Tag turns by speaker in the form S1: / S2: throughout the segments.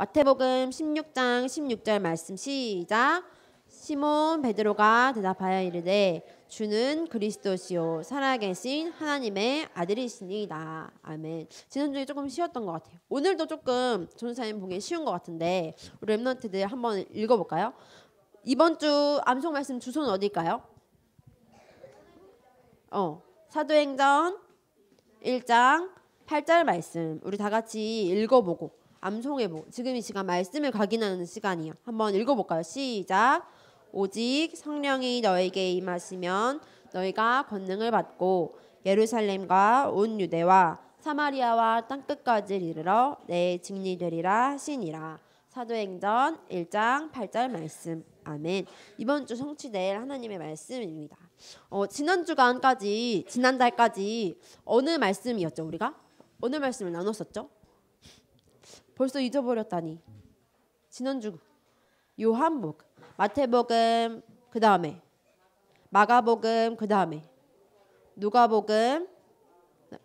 S1: 마태복음 16장 16절 말씀 시작. 시몬 베드로가 대답하여 이르되 주는 그리스도시요 살아계신 하나님의 아들이시니이다. 아멘. 지난주에 조금 쉬웠던 것 같아요. 오늘도 조금 전사님 보기엔 쉬운 것 같은데 우리 랩런트들 한번 읽어볼까요? 이번 주 암송 말씀 주소는 어딜까요? 사도행전 1장 8절 말씀 우리 다 같이 읽어보고 암송해보고 지금 이 시간 말씀을 각인하는 시간이에요. 한번 읽어볼까요? 시작. 오직 성령이 너에게 임하시면 너희가 권능을 받고 예루살렘과 온 유대와 사마리아와 땅끝까지 이르러 내 증인이 되리라 하시니라. 사도행전 1장 8절 말씀. 아멘. 이번 주 성취될 하나님의 말씀입니다. 지난달까지 어느 말씀이었죠? 우리가 어느 말씀을 나눴었죠? 벌써 잊어버렸다니. 지난주 요한복음, 마태복음, 그 다음에 마가복음, 그 다음에 누가복음,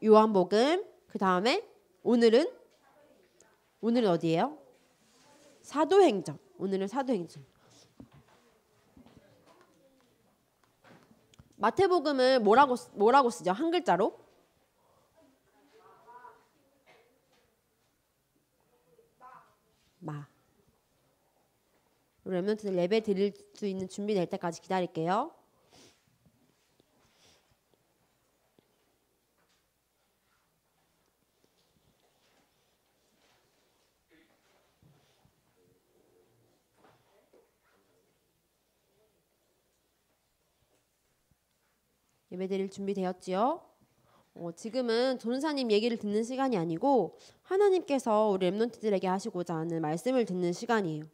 S1: 요한복음, 그 다음에 오늘은 어디예요? 사도행전. 오늘은 사도행전. 마태복음을 뭐라고 쓰죠? 한 글자로? 마. 우리 랩런트들 예배 드릴 수 있는 준비될 때까지 기다릴게요. 예배 드릴 준비 되었지요? 지금은 전사님 얘기를 듣는 시간이 아니고 하나님께서 우리 랩런트들에게 하시고자 하는 말씀을 듣는 시간이에요.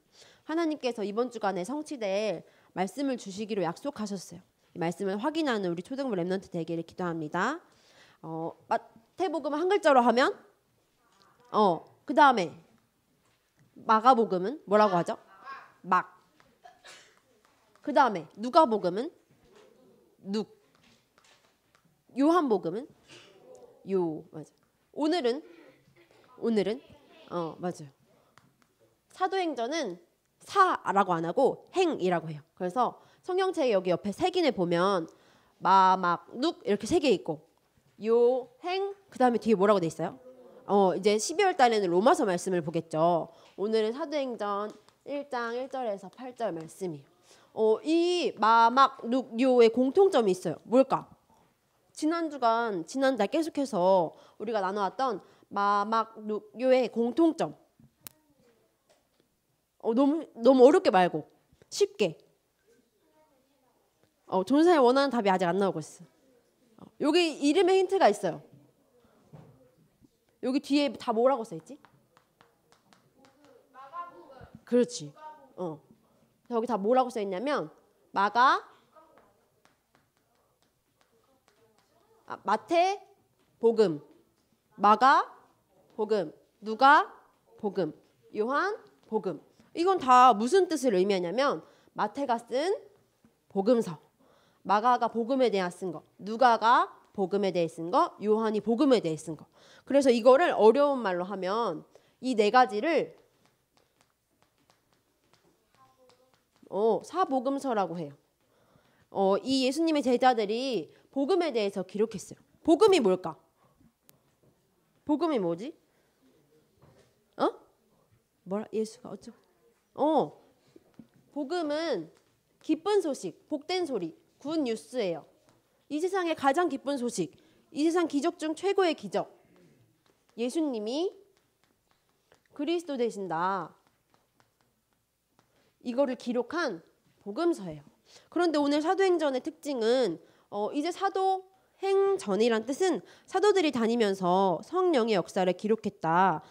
S1: 하나님께서 이번 주간에 성취될 말씀을 주시기로 약속하셨어요. 이 말씀을 확인하는 우리 초등부 랩런트 되기를 기도합니다. 마태복음은 한 글자로 하면 그 다음에 마가복음은 뭐라고 하죠? 막. 그 다음에 누가복음은 눅. 요한복음은 요. 맞아. 오늘은 맞아요. 사도행전은 사라고 안 하고 행이라고 해요. 그래서 성경책 여기 옆에 색인에 보면 마, 막, 눅 이렇게 세 개 있고 요, 행, 그 다음에 뒤에 뭐라고 돼 있어요? 이제 12월 달에는 로마서 말씀을 보겠죠. 오늘은 사도행전 1장 1절에서 8절 말씀이에요. 이 마, 막, 눅, 요의 공통점이 있어요. 뭘까? 지난달 계속해서 우리가 나눠왔던 마, 막, 눅, 요의 공통점. 너무 어렵게 말고 쉽게. 전사에 원하는 답이 아직 안 나오고 있어. 여기 이름에 힌트가 있어요. 여기 뒤에 다 뭐라고 써있지? 그렇지. 여기 다 뭐라고 써있냐면 마태복음, 마가복음, 누가복음, 요한복음. 이건 다 무슨 뜻을 의미하냐면 마태가 쓴 복음서, 마가가 복음에 대해 쓴 거, 누가가 복음에 대해 쓴 거, 요한이 복음에 대해 쓴 거. 그래서 이거를 어려운 말로 하면 이 네 가지를 사복음서라고 해요. 이 예수님의 제자들이 복음에 대해서 기록했어요. 복음이 뭘까? 복음이 뭐지? 예수가 어쩌고? 복음은 기쁜 소식, 복된 소리, 굿 뉴스예요. 이 세상의 가장 기쁜 소식, 이 세상 기적 중 최고의 기적. 예수님이 그리스도 되신다. 이거를 기록한 복음서예요. 그런데 오늘 사도행전의 특징은 이제 사도행전이란 뜻은 사도들이 다니면서 성령의 역사를 기록되었다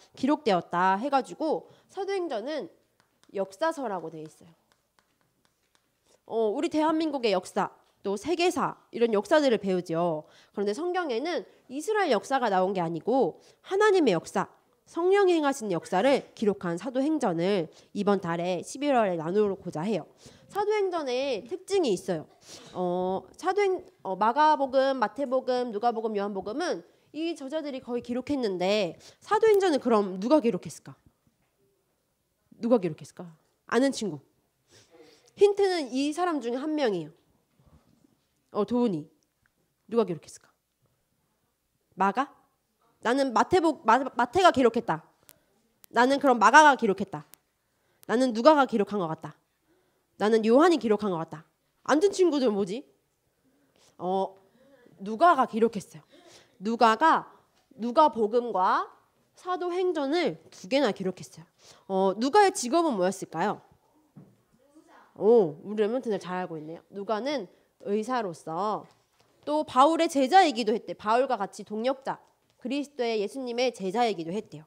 S1: 해가지고 사도행전은 역사서라고 되어 있어요. 우리 대한민국의 역사, 또 세계사 이런 역사들을 배우죠. 그런데 성경에는 이스라엘 역사가 나온 게 아니고 하나님의 역사, 성령이 행하신 역사를 기록한 사도행전을 이번 달에 11월에 나누고자 해요. 사도행전에 특징이 있어요. 마가복음, 마태복음, 누가복음, 요한복음은 이 저자들이 거의 기록했는데 사도행전은 그럼 누가 기록했을까? 누가 기록했을까? 아는 친구. 힌트는 이 사람 중에 한 명이에요. 도훈이. 누가 기록했을까? 마가? 나는 마태가 기록했다. 나는 그럼 마가가 기록했다. 나는 누가가 기록한 것 같다. 나는 요한이 기록한 것 같다. 안 든 친구들 뭐지? 누가가 기록했어요. 누가복음과 사도행전을 2개나 기록했어요. 누가의 직업은 뭐였을까요? 우리 랩런트들 잘 알고 있네요. 누가는 의사로서 또 바울의 제자이기도 했대. 바울과 같이 동역자, 그리스도의 예수님의 제자이기도 했대요.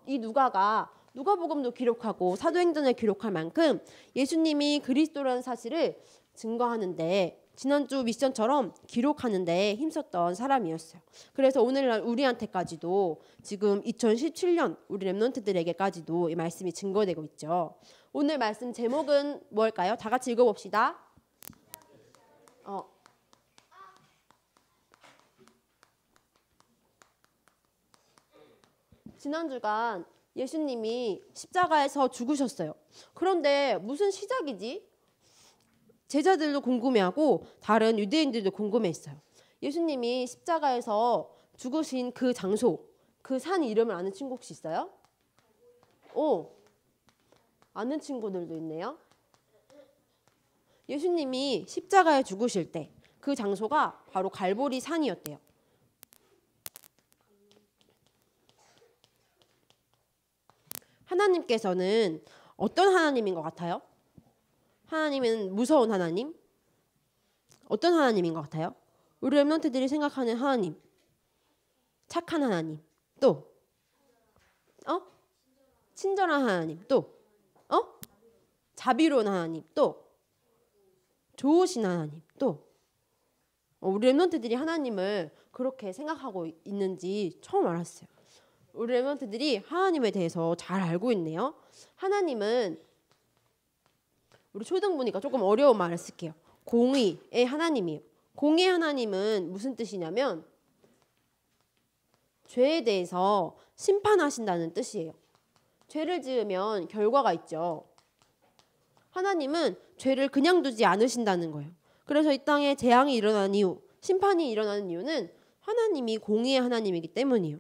S1: 이 누가복음도 기록하고 사도행전을 기록할 만큼 예수님이 그리스도라는 사실을 증거하는데 지난주 미션처럼 기록하는데 힘썼던 사람이었어요. 그래서 오늘날 우리한테까지도 지금 2017년 우리 랩런트들에게까지도 이 말씀이 증거되고 있죠. 오늘 말씀 제목은 뭘까요? 다 같이 읽어봅시다. 지난 주간 예수님이 십자가에서 죽으셨어요. 그런데 무슨 시작이지? 제자들도 궁금해하고 다른 유대인들도 궁금해했어요. 예수님이 십자가에서 죽으신 그 장소, 그 산 이름을 아는 친구 혹시 있어요? 아는 친구들도 있네요. 예수님이 십자가에 죽으실 때 그 장소가 바로 갈보리 산이었대요. 하나님께서는 어떤 하나님인 것 같아요? 하나님은 무서운 하나님? 어떤 하나님인 것 같아요? 우리 랩런트들이 생각하는 하나님. 착한 하나님. 또? 친절한 하나님. 또? 자비로운 하나님. 또? 좋으신 하나님. 또? 우리 랩런트들이 하나님을 그렇게 생각하고 있는지 처음 알았어요. 우리 랩런트들이 하나님에 대해서 잘 알고 있네요. 하나님은 우리 초등 보니까 조금 어려운 말을 쓸게요. 공의의 하나님이에요. 공의의 하나님은 무슨 뜻이냐면 죄에 대해서 심판하신다는 뜻이에요. 죄를 지으면 결과가 있죠. 하나님은 죄를 그냥 두지 않으신다는 거예요. 그래서 이 땅에 재앙이 일어나는 이유, 심판이 일어나는 이유는 하나님이 공의의 하나님이기 때문이에요.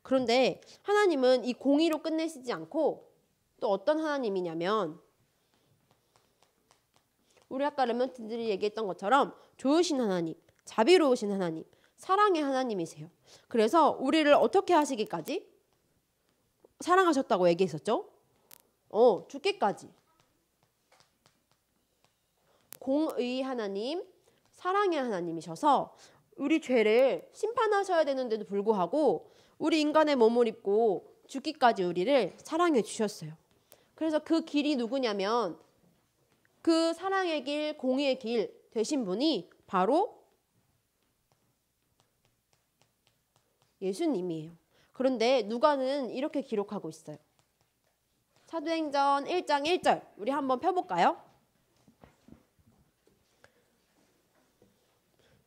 S1: 그런데 하나님은 이 공의로 끝내시지 않고 또 어떤 하나님이냐면 우리 아까 랩런트들이 얘기했던 것처럼 좋으신 하나님, 자비로우신 하나님, 사랑의 하나님이세요. 그래서 우리를 어떻게 하시기까지? 사랑하셨다고 얘기했었죠? 죽기까지. 공의 하나님, 사랑의 하나님이셔서 우리 죄를 심판하셔야 되는데도 불구하고 우리 인간의 몸을 입고 죽기까지 우리를 사랑해 주셨어요. 그래서 그 길이 누구냐면 그 사랑의 길, 공의의 길 되신 분이 바로 예수님이에요. 그런데 누가는 이렇게 기록하고 있어요. 사도행전 1장 1절 우리 한번 펴볼까요?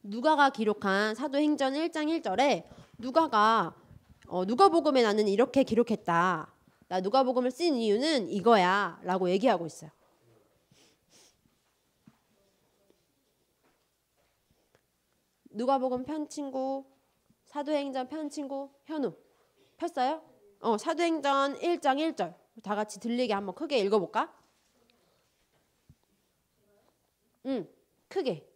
S1: 누가가 기록한 사도행전 1장 1절에 누가복음에 나는 이렇게 기록했다. 나 누가복음을 쓴 이유는 이거야 라고 얘기하고 있어요. 누가복음 편 친구, 사도행전 편 친구, 현우 폈어요? 사도행전 1장 1절 다 같이 들리게 한번 크게 읽어볼까? 크게.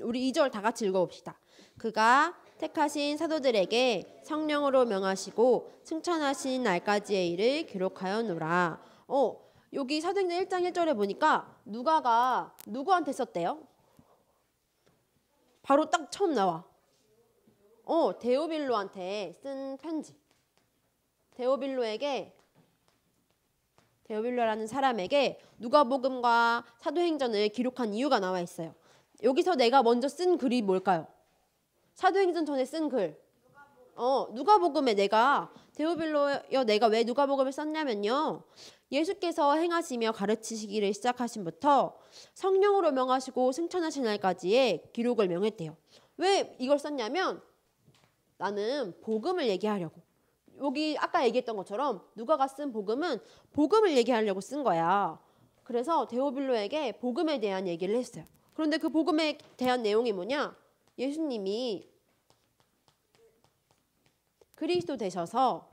S1: 우리 2절 다 같이 읽어봅시다. 그가 택하신 사도들에게 성령으로 명하시고 승천하신 날까지의 일을 기록하였노라. 여기 사도행전 1장 1절에 보니까 누가가 누구한테 썼대요? 바로 딱 처음 나와. 데오빌로한테 쓴 편지. 데오빌로라는 사람에게 누가복음과 사도행전을 기록한 이유가 나와 있어요. 여기서 내가 먼저 쓴 글이 뭘까요? 사도행전 전에 쓴 글. 누가복음에 내가 데오빌로여, 내가 왜 누가복음을 썼냐면요. 예수께서 행하시며 가르치시기를 시작하신부터 성령으로 명하시고 승천하신 날까지의 기록을 명했대요. 왜 이걸 썼냐면 나는 복음을 얘기하려고. 여기 아까 얘기했던 것처럼 누가가 쓴 복음은 복음을 얘기하려고 쓴 거야. 그래서 데오빌로에게 복음에 대한 얘기를 했어요. 그런데 그 복음에 대한 내용이 뭐냐? 예수님이 그리스도 되셔서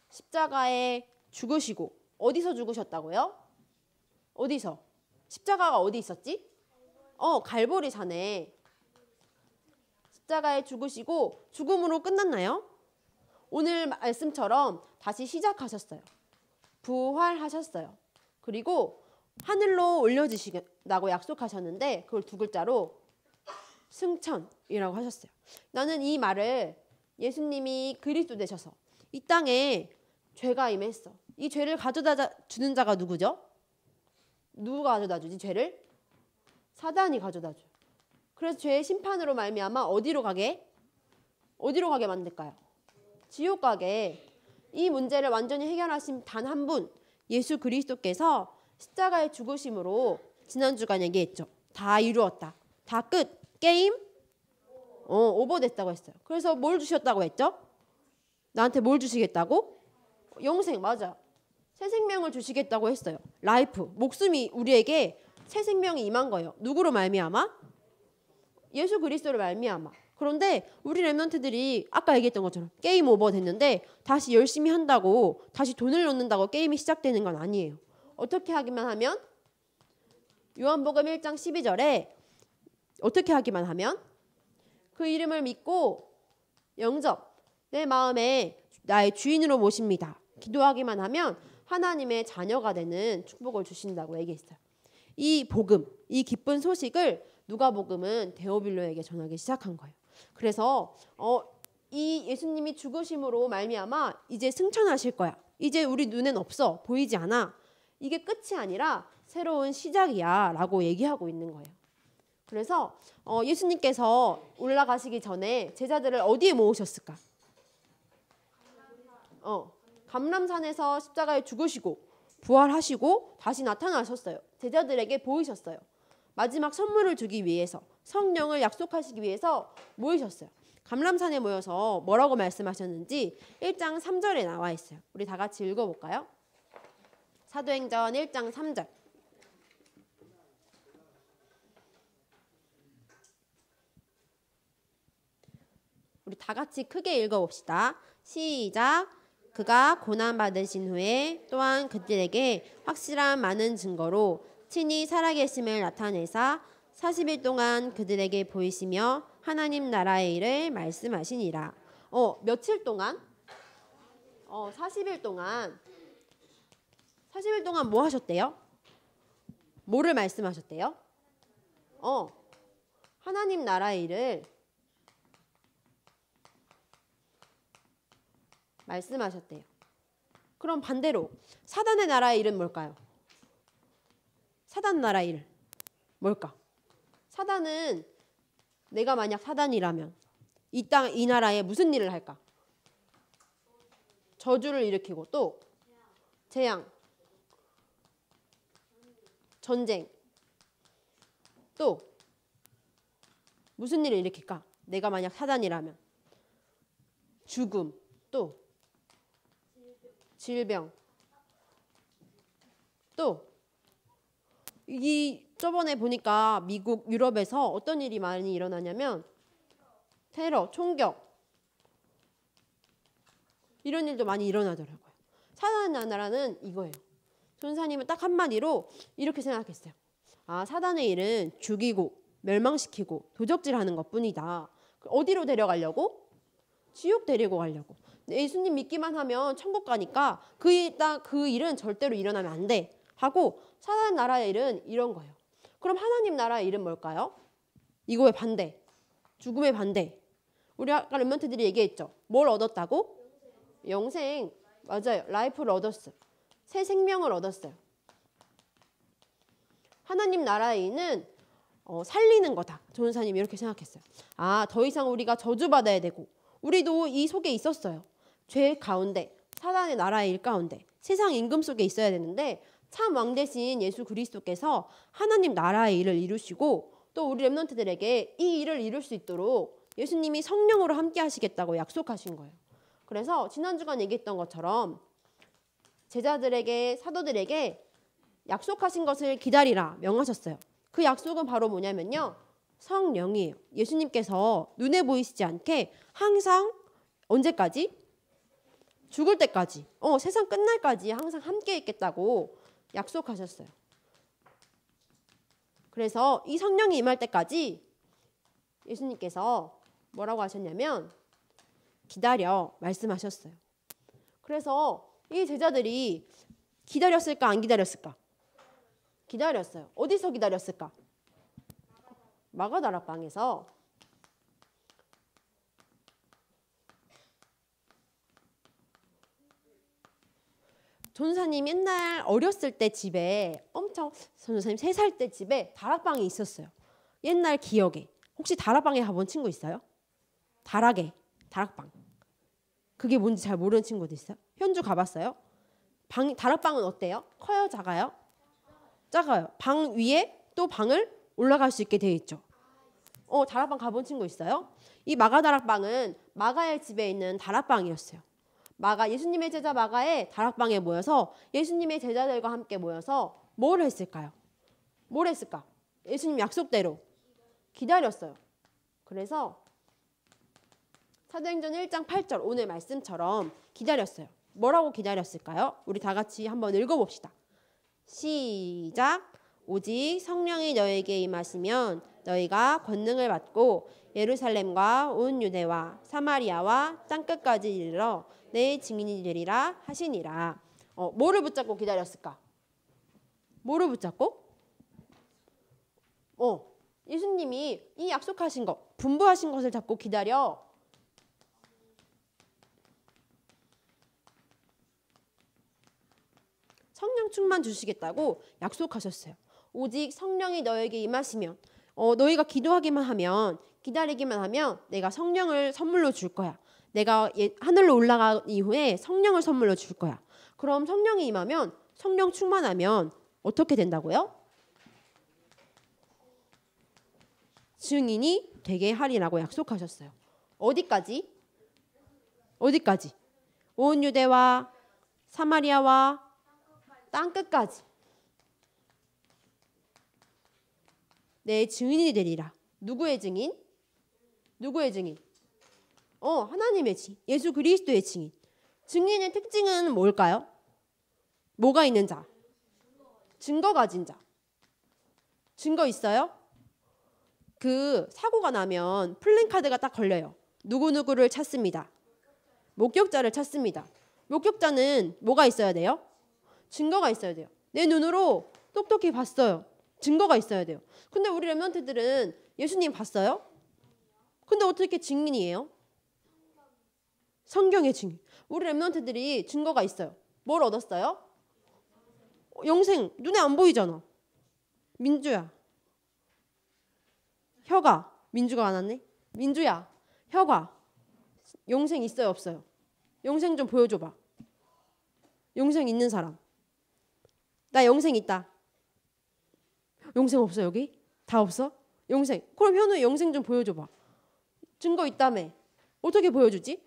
S1: 십자가에 죽으시고, 어디서 죽으셨다고요? 어디서? 십자가가 어디 있었지? 갈보리 산에 십자가에 죽으시고 죽음으로 끝났나요? 오늘 말씀처럼 다시 시작하셨어요. 부활하셨어요. 그리고 하늘로 올려주시겠다고 약속하셨는데 그걸 두 글자로 승천이라고 하셨어요. 나는 이 말을 예수님이 그리스도 되셔서 이 땅에 죄가 임했어. 이 죄를 가져다 주는 자가 누구죠? 누가 가져다 주지 죄를? 사단이 가져다 줘요. 그래서 죄의 심판으로 말미암아 어디로 가게 만들까요? 지옥 가게. 이 문제를 완전히 해결하신 단 한 분, 예수 그리스도께서 십자가의 죽으심으로 지난 주간 얘기했죠. 다 이루었다. 다 끝. 게임 오버됐다고 했어요. 그래서 뭘 주셨다고 했죠? 나한테 뭘 주시겠다고? 영생. 맞아. 새 생명을 주시겠다고 했어요. 라이프. 목숨이 우리에게 새 생명이 임한 거예요. 누구로 말미암아? 예수 그리스도로 말미암아. 그런데 우리 랩런트들이 아까 얘기했던 것처럼 게임 오버 됐는데 다시 열심히 한다고 다시 돈을 넣는다고 게임이 시작되는 건 아니에요. 어떻게 하기만 하면? 요한복음 1장 12절에 어떻게 하기만 하면? 그 이름을 믿고 영접, 내 마음에 나의 주인으로 모십니다. 기도하기만 하면 하나님의 자녀가 되는 축복을 주신다고 얘기했어요. 이 복음, 이 기쁜 소식을 누가복음은 데오빌로에게 전하기 시작한 거예요. 그래서 이 예수님이 죽으심으로 말미암아 이제 승천하실 거야. 이제 우리 눈엔 없어. 보이지 않아. 이게 끝이 아니라 새로운 시작이야 라고 얘기하고 있는 거예요. 그래서 예수님께서 올라가시기 전에 제자들을 어디에 모으셨을까? 감람산에서 십자가에 죽으시고 부활하시고 다시 나타나셨어요. 제자들에게 보이셨어요. 마지막 선물을 주기 위해서, 성령을 약속하시기 위해서 모이셨어요. 감람산에 모여서 뭐라고 말씀하셨는지 1장 3절에 나와 있어요. 우리 다 같이 읽어볼까요? 사도행전 1장 3절. 우리 다 같이 크게 읽어봅시다. 시작. 그가 고난받으신 후에 또한 그들에게 확실한 많은 증거로 친히 살아계심을 나타내사 40일 동안 그들에게 보이시며 하나님 나라의 일을 말씀하시니라. 며칠 동안? 40일 동안. 40일 동안 뭐 하셨대요? 뭐를 말씀하셨대요? 하나님 나라의 일을 말씀하셨대요. 그럼 반대로 사단의 나라의 일은 뭘까요? 사단 나라의 일 뭘까? 사단은 내가 만약 사단이라면 이 나라에 무슨 일을 할까? 저주를 일으키고 또 재앙, 전쟁, 또 무슨 일을 일으킬까? 내가 만약 사단이라면 죽음, 또 질병, 또 저번에 보니까 미국, 유럽에서 어떤 일이 많이 일어나냐면 테러, 총격 이런 일도 많이 일어나더라고요. 사단의 나라는 이거예요. 전사님은 딱 한마디로 이렇게 생각했어요. 사단의 일은 죽이고 멸망시키고 도적질하는 것뿐이다. 어디로 데려가려고? 지옥 데리고 가려고. 예수님 믿기만 하면 천국 가니까 그 일은 절대로 일어나면 안 돼 하고 사단 나라의 일은 이런 거예요. 그럼 하나님 나라의 일은 뭘까요? 이거의 반대. 죽음의 반대. 우리 아까 랩런트들이 얘기했죠. 뭘 얻었다고? 영생. 맞아요. 라이프를 얻었어요. 새 생명을 얻었어요. 하나님 나라의 일은 살리는 거다. 조은사님이 이렇게 생각했어요. 더 이상 우리가 저주받아야 되고 우리도 이 속에 있었어요. 죄 가운데, 사단의 나라의 일 가운데, 세상 임금 속에 있어야 되는데 참 왕 대신 예수 그리스도께서 하나님 나라의 일을 이루시고 또 우리 렘넌트들에게 이 일을 이룰 수 있도록 예수님이 성령으로 함께 하시겠다고 약속하신 거예요. 그래서 지난주간 얘기했던 것처럼 제자들에게, 사도들에게 약속하신 것을 기다리라 명하셨어요. 그 약속은 바로 뭐냐면요, 성령이에요. 예수님께서 눈에 보이시지 않게 항상 언제까지? 죽을 때까지, 세상 끝날까지 항상 함께 있겠다고 약속하셨어요. 그래서 이 성령이 임할 때까지 예수님께서 뭐라고 하셨냐면 기다려 말씀하셨어요. 그래서 이 제자들이 기다렸을까 안 기다렸을까? 기다렸어요. 어디서 기다렸을까? 마가다락방에서. 전도사님 옛날 어렸을 때 집에 전도사님 3살 때 집에 다락방이 있었어요. 옛날 기억에. 혹시 다락방에 가본 친구 있어요? 다락방. 그게 뭔지 잘 모르는 친구도 있어요? 현주 가봤어요? 다락방은 어때요? 커요? 작아요? 작아요. 방 위에 또 방을 올라갈 수 있게 되어 있죠. 다락방 가본 친구 있어요? 이 마가다락방은 마가의 집에 있는 다락방이었어요. 예수님의 제자 마가의 다락방에 모여서 예수님의 제자들과 함께 모여서 뭘 했을까요? 뭘 했을까? 예수님 약속대로 기다렸어요. 그래서 사도행전 1장 8절 오늘 말씀처럼 기다렸어요. 뭐라고 기다렸을까요? 우리 다 같이 한번 읽어봅시다. 시작. 오직 성령이 너에게 임하시면 너희가 권능을 받고 예루살렘과 온 유대와 사마리아와 땅끝까지 이르러 내 증인이 되리라 하시니라. 뭐를 붙잡고 기다렸을까? 뭐를 붙잡고? 예수님이 이 약속하신 것, 분부하신 것을 잡고 기다려. 성령 충만 주시겠다고 약속하셨어요. 오직 성령이 너에게 임하시면, 너희가 기도하기만 하면, 기다리기만 하면 내가 성령을 선물로 줄 거야. 내가 하늘로 올라간 이후에 성령을 선물로 줄 거야. 그럼 성령이 임하면, 성령 충만하면 어떻게 된다고요? 증인이 되게 하리라고 약속하셨어요. 어디까지? 온 유대와 사마리아와 땅끝까지 내 증인이 되리라. 누구의 증인? 하나님의 증인. 예수 그리스도의 증인. 증인의 특징은 뭘까요? 뭐가 있는 자? 증거 가진 자. 증거 있어요? 그 사고가 나면 플랜카드가 딱 걸려요. 누구누구를 찾습니다. 목격자를 찾습니다. 목격자는 뭐가 있어야 돼요? 증거가 있어야 돼요. 내 눈으로 똑똑히 봤어요. 증거가 있어야 돼요. 근데 우리 렘넌트들은 예수님 봤어요? 근데 어떻게 증인이에요? 성경의 증인. 우리 렘넌트들이 증거가 있어요. 뭘 얻었어요? 영생. 눈에 안 보이잖아. 민주야. 혀가. 민주가 안 왔네. 민주야. 혀가. 영생 있어요 없어요? 영생 좀 보여줘봐. 영생 있는 사람. 나 영생 있다. 영생 없어 여기? 다 없어? 영생. 그럼 현우의 영생 좀 보여줘봐. 증거 있다며. 어떻게 보여주지?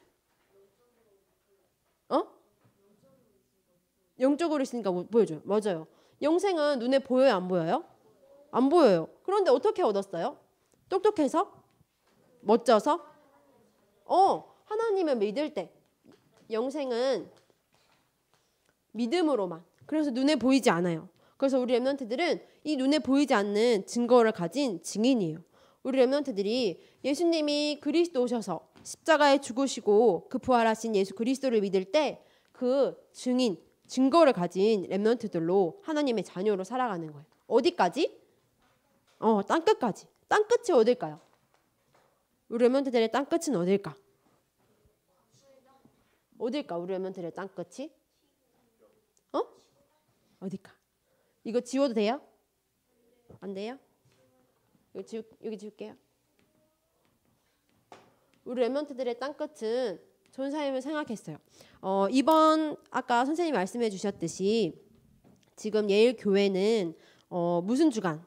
S1: 영적으로 있으니까 보여줘요. 맞아요. 영생은 눈에 보여요 안 보여요? 안 보여요. 그런데 어떻게 얻었어요? 똑똑해서? 멋져서? 하나님을 믿을 때. 영생은 믿음으로만. 그래서 눈에 보이지 않아요. 그래서 우리 렘넌트들은 이 눈에 보이지 않는 증거를 가진 증인이에요. 우리 렘넌트들이 예수님이 그리스도 오셔서 십자가에 죽으시고 그 부활하신 예수 그리스도를 믿을 때 그 증거를 가진 렘넌트들로 하나님의 자녀로 살아가는 거예요. 어디까지? 땅끝까지. 땅끝이 어딜까요? 우리 렘넌트들의 땅끝은 어딜까? 우리 렘넌트들의 땅끝이? 어딜까? 이거 지워도 돼요? 안 돼요? 여기 지울게요. 우리 렘넌트들의 땅끝은 전사님을 생각했어요. 이번 아까 선생님이 말씀해 주셨듯이 지금 예일 교회는 무슨 주간?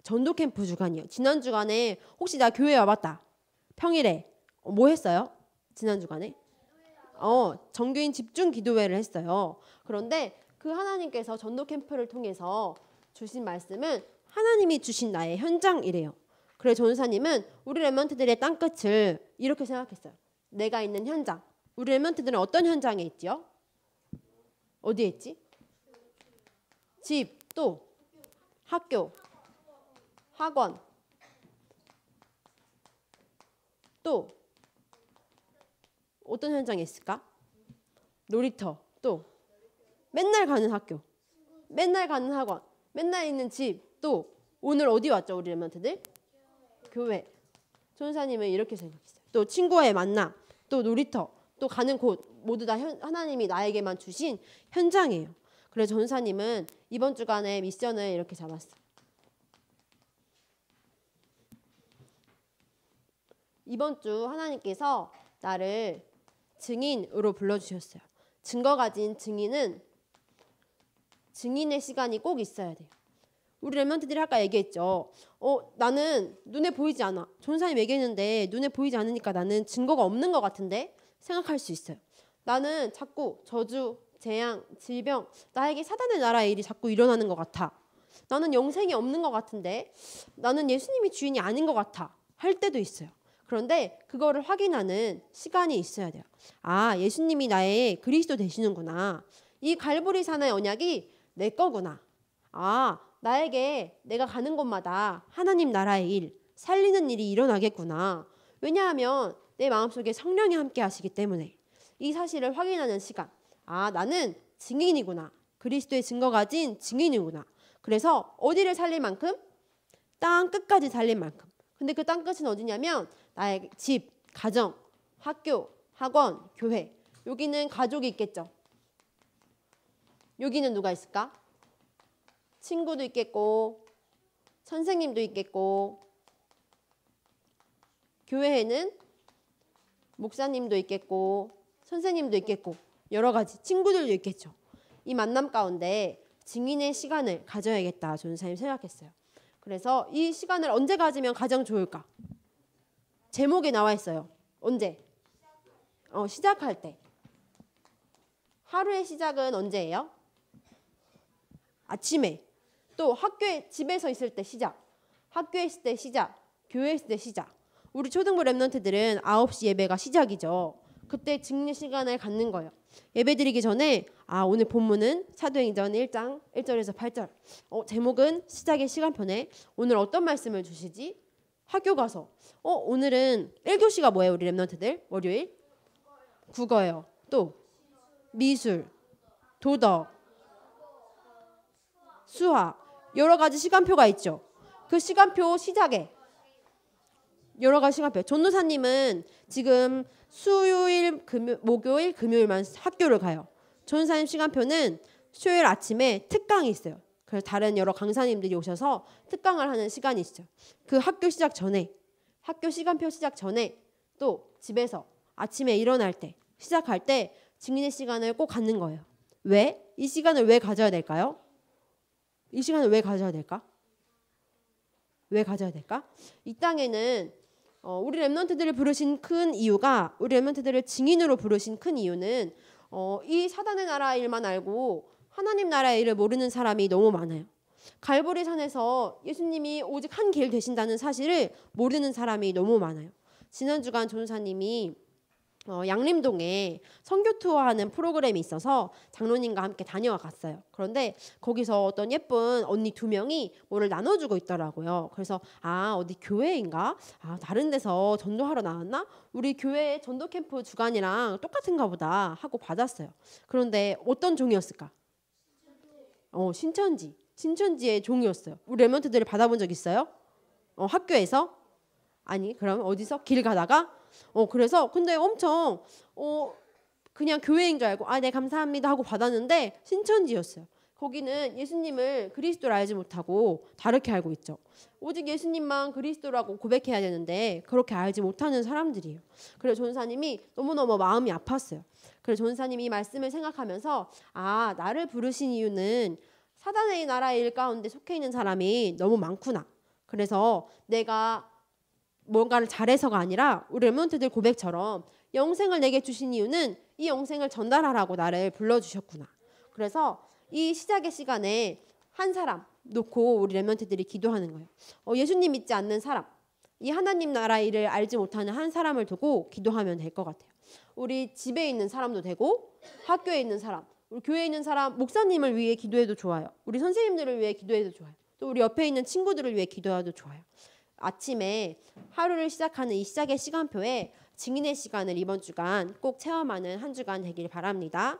S1: 전도 캠프 주간이요. 지난 주간에 혹시 나 교회 와봤다. 평일에 뭐 했어요? 지난 주간에? 정규인 집중 기도회를 했어요. 그런데 그 하나님께서 전도 캠프를 통해서 주신 말씀은 하나님이 주신 나의 현장이래요. 그래서 전도사님은 우리 랩런트들의 땅끝을 이렇게 생각했어요. 내가 있는 현장. 우리 랩런트들은 어떤 현장에 있죠? 어디에 있지? 집, 또 학교, 학원, 또 어떤 현장에 있을까? 놀이터, 또 맨날 가는 학교, 맨날 가는 학원, 맨날 있는 집, 또 오늘 어디 왔죠? 우리 랩런트들? 교회. 전도사님은 이렇게 생각했어요. 또 친구와의 만남, 또 놀이터, 또 가는 곳 모두 다 하나님이 나에게만 주신 현장이에요. 그래서 전도사님은 이번 주간에 미션을 이렇게 잡았어요. 이번 주 하나님께서 나를 증인으로 불러주셨어요. 증거 가진 증인은 증인의 시간이 꼭 있어야 돼요. 우리 랩런트들이 아까 얘기했죠. 나는 눈에 보이지 않아. 전사님 얘기했는데 눈에 보이지 않으니까 나는 증거가 없는 것 같은데 생각할 수 있어요. 나는 자꾸 저주, 재앙, 질병, 나에게 사단의 나라의 일이 자꾸 일어나는 것 같아. 나는 영생이 없는 것 같은데 나는 예수님이 주인이 아닌 것 같아. 할 때도 있어요. 그런데 그거를 확인하는 시간이 있어야 돼요. 아, 예수님이 나의 그리스도 되시는구나. 이 갈보리 산의 언약이 내 거구나. 아, 나에게 내가 가는 곳마다 하나님 나라의 일, 살리는 일이 일어나겠구나. 왜냐하면 내 마음속에 성령이 함께 하시기 때문에 이 사실을 확인하는 시간. 아, 나는 증인이구나. 그리스도의 증거 가진 증인이구나. 그래서 어디를 살릴 만큼? 땅 끝까지 살릴 만큼. 근데 그 땅 끝은 어디냐면 나의 집, 가정, 학교, 학원, 교회. 여기는 가족이 있겠죠. 여기는 누가 있을까? 친구도 있겠고 선생님도 있겠고 교회에는 목사님도 있겠고 선생님도 있겠고 여러 가지 친구들도 있겠죠. 이 만남 가운데 증인의 시간을 가져야겠다 전도사님 생각했어요. 그래서 이 시간을 언제 가지면 가장 좋을까? 제목에 나와 있어요. 언제? 시작할 때. 하루의 시작은 언제예요? 아침에. 또 학교에 집에서 있을 때 시작. 학교에 있을 때 시작. 교회에 있을 때 시작. 우리 초등부 랩런트들은 9시 예배가 시작이죠. 그때 증인 시간을 갖는 거예요. 예배 드리기 전에 오늘 본문은 사도행전 1장 1절에서 8절. 제목은 시작의 시간표네. 오늘 어떤 말씀을 주시지? 학교 가서. 오늘은 1교시가 뭐예요? 우리 랩런트들? 월요일? 국어예요. 또 미술, 도덕, 수학. 여러 가지 시간표가 있죠. 그 시간표 시작에 여러 가지 시간표. 전도사님은 지금 수요일, 목요일, 금요일만 학교를 가요. 전도사님 시간표는 수요일 아침에 특강이 있어요. 그래서 다른 여러 강사님들이 오셔서 특강을 하는 시간이 있죠. 그 학교 시작 전에, 학교 시간표 시작 전에 또 집에서 아침에 일어날 때, 시작할 때 증인의 시간을 꼭 갖는 거예요. 왜? 이 시간을 왜 가져야 될까요? 이 시간을 왜 가져야 될까? 왜 가져야 될까? 이 땅에는 우리 랩런트들을 부르신 큰 이유가 우리 랩런트들을 증인으로 부르신 큰 이유는 이 사단의 나라 일만 알고 하나님 나라의 일을 모르는 사람이 너무 많아요. 갈보리 산에서 예수님이 오직 한 길 되신다는 사실을 모르는 사람이 너무 많아요. 지난 주간 전도사님이 양림동에 선교 투어하는 프로그램이 있어서 장로님과 함께 다녀와 갔어요. 그런데 거기서 어떤 예쁜 언니 2명이 뭐를 나눠주고 있더라고요. 그래서 어디 교회인가? 다른 데서 전도하러 나왔나? 우리 교회 전도 캠프 주간이랑 똑같은가 보다 하고 받았어요. 그런데 어떤 종이었을까? 신천지의 종이었어요. 우리 랩런트들을 받아본 적 있어요? 학교에서? 아니, 그럼 어디서? 길 가다가? 그래서 근데 엄청 그냥 교회인 줄 알고 네 감사합니다 하고 받았는데 신천지였어요. 거기는 예수님을 그리스도로 알지 못하고 다르게 알고 있죠. 오직 예수님만 그리스도라고 고백해야 되는데 그렇게 알지 못하는 사람들이에요. 그래서 전사님이 너무너무 마음이 아팠어요. 그래서 전사님이 이 말씀을 생각하면서 나를 부르신 이유는 사단의 나라의 일 가운데 속해 있는 사람이 너무 많구나. 그래서 내가 뭔가를 잘해서가 아니라 우리 렘넌트들 고백처럼 영생을 내게 주신 이유는 이 영생을 전달하라고 나를 불러주셨구나. 그래서 이 시작의 시간에 한 사람 놓고 우리 렘넌트들이 기도하는 거예요. 예수님 믿지 않는 사람, 이 하나님 나라 일을 알지 못하는 한 사람을 두고 기도하면 될 것 같아요. 우리 집에 있는 사람도 되고 학교에 있는 사람, 우리 교회에 있는 사람, 목사님을 위해 기도해도 좋아요. 우리 선생님들을 위해 기도해도 좋아요. 또 우리 옆에 있는 친구들을 위해 기도해도 좋아요. 아침에 하루를 시작하는 이 시작의 시간표에 증인의 시간을 이번 주간 꼭 체험하는 한 주간 되길 바랍니다.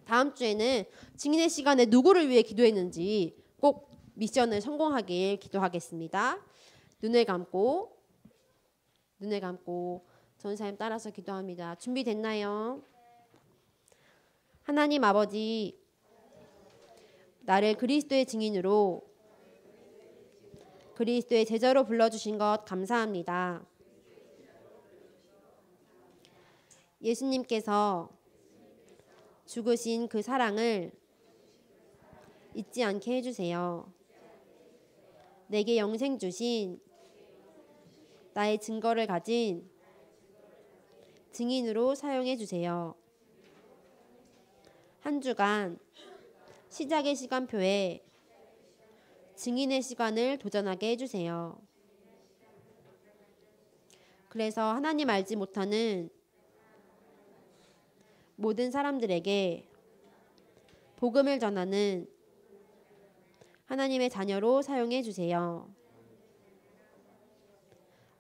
S1: 다음 주에는 증인의 시간에 누구를 위해 기도했는지 꼭 미션을 성공하길 기도하겠습니다. 눈을 감고 전사님 따라서 기도합니다. 준비됐나요? 하나님 아버지, 나를 그리스도의 증인으로 그리스도의 제자로 불러주신 것 감사합니다. 예수님께서 죽으신 그 사랑을 잊지 않게 해주세요. 내게 영생 주신 나의 증거를 가진 증인으로 사용해 주세요. 한 주간 시작의 시간표에 증인의 시간을 도전하게 해주세요. 그래서 하나님 알지 못하는 모든 사람들에게 복음을 전하는 하나님의 자녀로 사용해 주세요.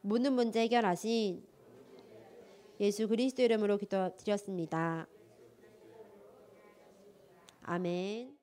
S1: 모든 문제 해결하신 예수 그리스도 이름으로 기도드렸습니다. 아멘.